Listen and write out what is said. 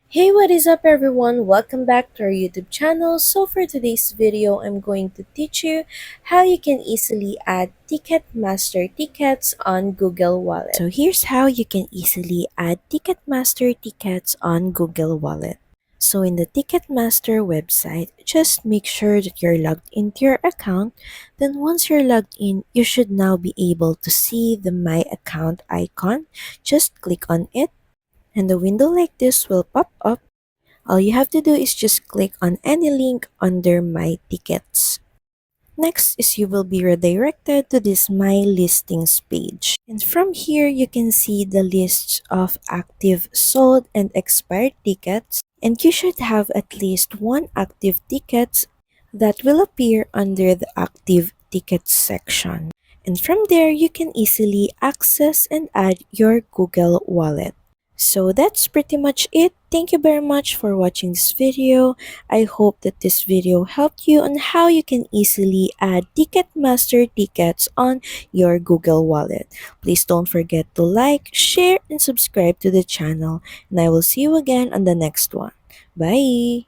Hey, what is up everyone? Welcome back to our YouTube channel. So for today's video, I'm going to teach you how you can easily add Ticketmaster tickets on Google Wallet. So here's how you can easily add Ticketmaster tickets on Google Wallet. So in the Ticketmaster website, just make sure that you're logged into your account. Then once you're logged in, you should now be able to see the My Account icon. Just click on it and a window like this will pop up. All you have to do is just click on any link under My Tickets. Next is you will be redirected to this My Listings page. And from here, you can see the lists of active, sold, and expired tickets. And you should have at least one active ticket that will appear under the active tickets section. And from there, you can easily access and add your Google Wallet. So that's pretty much it. Thank you very much for watching this video. I hope that this video helped you on how you can easily add Ticketmaster tickets on your Google Wallet. Please don't forget to like, share, and subscribe to the channel. And I will see you again on the next one. Bye!